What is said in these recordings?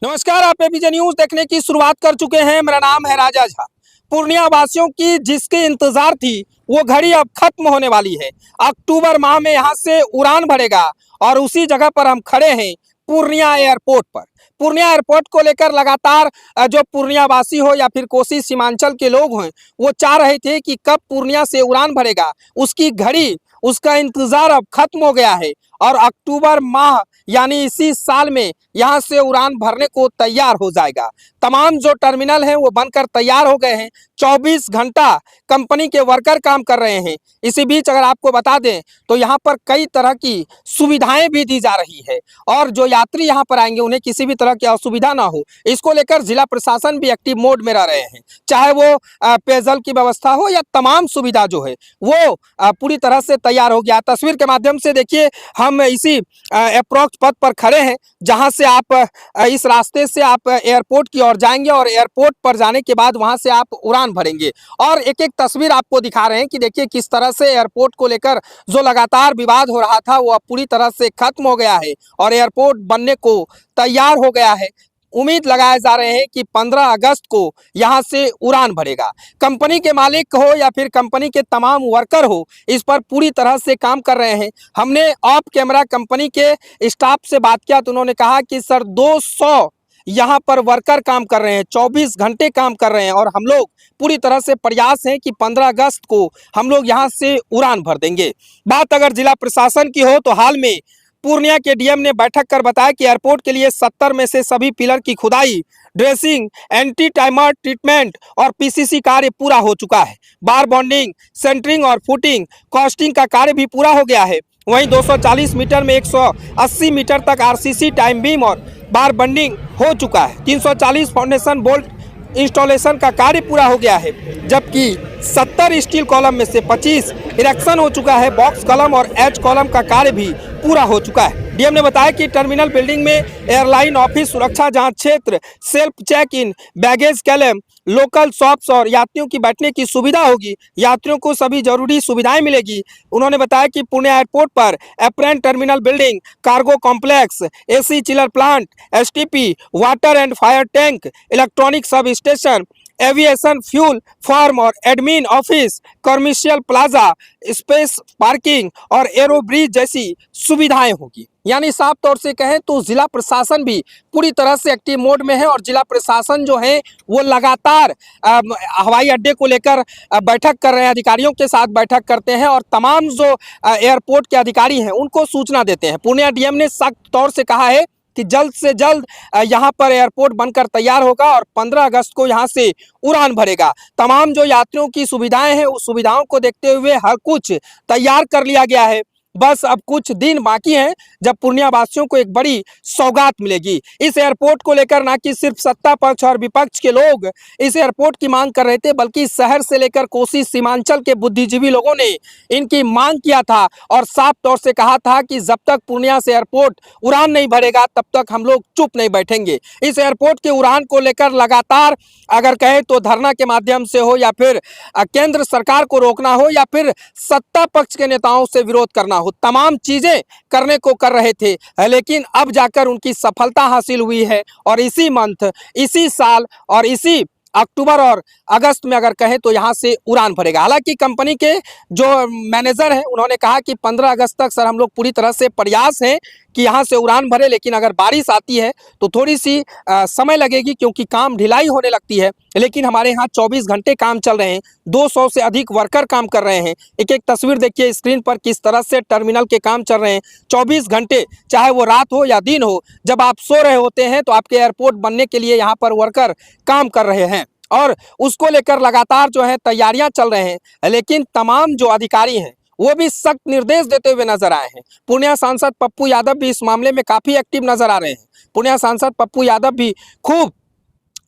नमस्कार, आप APJ news देखने की शुरुआत कर चुके हैं। मेरा नाम है राजा झा। पूर्णिया वासियों की जिसके इंतजार थी वो घड़ी अब खत्म होने वाली है। अक्टूबर माह में यहाँ से उड़ान भरेगा और उसी जगह पर हम खड़े हैं, पूर्णिया एयरपोर्ट पर। पूर्णिया एयरपोर्ट को लेकर लगातार जो पूर्णिया वासी हो या फिर कोसी सीमांचल के लोग हैं, वो चाह रहे थे कि कब पूर्णिया से उड़ान भरेगा। उसकी घड़ी, उसका इंतजार अब खत्म हो गया है और अक्टूबर माह यानी इसी साल में यहाँ से उड़ान भरने को तैयार हो जाएगा। तमाम जो टर्मिनल हैं वो बनकर तैयार हो गए हैं। 24 घंटा कंपनी के वर्कर काम कर रहे हैं। इसी बीच अगर आपको बता दें तो यहाँ पर कई तरह की सुविधाएं भी दी जा रही है और जो यात्री यहाँ पर आएंगे उन्हें किसी भी तरह की असुविधा ना हो, इसको लेकर जिला प्रशासन भी एक्टिव मोड में रह रहे हैं। चाहे वो पेयजल की व्यवस्था हो या तमाम सुविधा जो है वो पूरी तरह से तैयार हो गया। तस्वीर के माध्यम से देखिए, हम इसी अप्रोच पथ पर खड़े हैं जहां से आप इस रास्ते से आप एयरपोर्ट की ओर जाएंगे और एयरपोर्ट पर जाने के बाद वहां से आप उड़ान भरेंगे। और एक एक तस्वीर आपको दिखा रहे हैं कि देखिए किस तरह से एयरपोर्ट को लेकर जो लगातार विवाद हो रहा था वो अब पूरी तरह से खत्म हो गया है और एयरपोर्ट बनने को तैयार हो गया है। उम्मीद लगाए जा रहे हैं कि 15 अगस्त को यहां से उड़ान भरेगा। कंपनी के मालिक हो या फिर कंपनी के तमाम वर्कर हो, इस पर पूरी तरह से काम कर रहे हैं। हमने ऑफ कैमरा कंपनी के स्टाफ से बात किया तो उन्होंने कहा कि सर 200 यहाँ पर वर्कर काम कर रहे हैं, 24 घंटे काम कर रहे हैं और हम लोग पूरी तरह से प्रयास हैं कि 15 अगस्त को हम लोग यहाँ से उड़ान भर देंगे। बात अगर जिला प्रशासन की हो तो हाल में पूर्णिया के डीएम ने बैठक कर बताया कि एयरपोर्ट के लिए 70 में से सभी पिलर की खुदाई, ड्रेसिंग, एंटी टाइमर ट्रीटमेंट और पीसीसी कार्य पूरा हो चुका है। बार बॉन्डिंग, सेंटरिंग और फुटिंग, कॉस्टिंग का कार्य भी पूरा हो गया है। वहीं 240 मीटर में 180 मीटर तक आरसीसी, टाइम बीम और बार बॉन्डिंग हो चुका है। 340 फाउंडेशन बोल्ट इंस्टॉलेशन का कार्य पूरा हो गया है, जबकि 70 स्टील कॉलम में से 25 इरेक्शन हो चुका है। बॉक्स कॉलम और एच कॉलम का कार्य भी पूरा हो चुका है। डीएम ने बताया कि टर्मिनल बिल्डिंग में एयरलाइन ऑफिस, सुरक्षा जांच क्षेत्र, self check in, baggage claim, local shops और यात्रियों की बैठने की सुविधा होगी। यात्रियों को सभी जरूरी सुविधाएं मिलेगी। उन्होंने बताया कि पुणे एयरपोर्ट पर apron terminal building, cargo complex, AC chiller plant, STP, water and fire tank, electronic sub station, aviation fuel farm और admin office, commercial plaza, space parking और एरो ब्रिज जैसी सुविधाएं होगी। यानी साफ तौर से कहें तो जिला प्रशासन भी पूरी तरह से एक्टिव मोड में है और जिला प्रशासन जो है वो लगातार हवाई अड्डे को लेकर बैठक कर रहे हैं, अधिकारियों के साथ बैठक करते हैं और तमाम जो एयरपोर्ट के अधिकारी हैं उनको सूचना देते हैं। पूर्णिया डीएम ने सख्त तौर से कहा है कि जल्द से जल्द यहाँ पर एयरपोर्ट बनकर तैयार होगा और 15 अगस्त को यहाँ से उड़ान भरेगा। तमाम जो यात्रियों की सुविधाएं हैं उस सुविधाओं को देखते हुए हर कुछ तैयार कर लिया गया है। बस अब कुछ दिन बाकी हैं जब पूर्णिया वासियों को एक बड़ी सौगात मिलेगी। इस एयरपोर्ट को लेकर ना कि सिर्फ सत्ता पक्ष और विपक्ष के लोग इस एयरपोर्ट की मांग कर रहे थे, बल्कि शहर से लेकर कोसी सीमांचल के बुद्धिजीवी लोगों ने इनकी मांग किया था और साफ तौर से कहा था कि जब तक पूर्णिया से एयरपोर्ट उड़ान नहीं भरेगा तब तक हम लोग चुप नहीं बैठेंगे। इस एयरपोर्ट के उड़ान को लेकर लगातार अगर कहें तो धरना के माध्यम से हो या फिर केंद्र सरकार को रोकना हो या फिर सत्ता पक्ष के नेताओं से विरोध करना हो, तमाम चीजें करने को कर रहे थे, लेकिन अब जाकर उनकी सफलता हासिल हुई है और इसी मंथ, इसी साल और इसी अक्टूबर और अगस्त में अगर कहें तो यहाँ से उड़ान भरेगा। हालांकि कंपनी के जो मैनेजर हैं उन्होंने कहा कि 15 अगस्त तक सर हम लोग पूरी तरह से प्रयास हैं कि यहाँ से उड़ान भरे, लेकिन अगर बारिश आती है तो थोड़ी सी समय लगेगी क्योंकि काम ढिलाई होने लगती है। लेकिन हमारे यहाँ 24 घंटे काम चल रहे हैं, 200 से अधिक वर्कर काम कर रहे हैं। एक एक तस्वीर देखिए स्क्रीन पर किस तरह से टर्मिनल के काम चल रहे हैं। 24 घंटे, चाहे वो रात हो या दिन हो, जब आप सो रहे होते हैं तो आपके एयरपोर्ट बनने के लिए यहाँ पर वर्कर काम कर रहे हैं और उसको लेकर लगातार जो है तैयारियां चल रहे हैं। लेकिन तमाम जो अधिकारी हैं वो भी सख्त निर्देश देते हुए नजर आए हैं। पूर्णिया सांसद पप्पू यादव भी इस मामले में काफी एक्टिव नजर आ रहे हैं। पूर्णिया सांसद पप्पू यादव भी खूब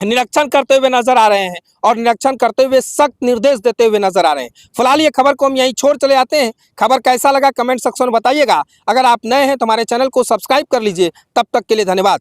निरीक्षण करते हुए नजर आ रहे हैं और निरीक्षण करते हुए सख्त निर्देश देते हुए नजर आ रहे हैं। फिलहाल ये खबर को हम यहीं छोड़ चले आते हैं। खबर कैसा लगा कमेंट सेक्शन में बताइएगा। अगर आप नए हैं तो हमारे चैनल को सब्सक्राइब कर लीजिए। तब तक के लिए धन्यवाद।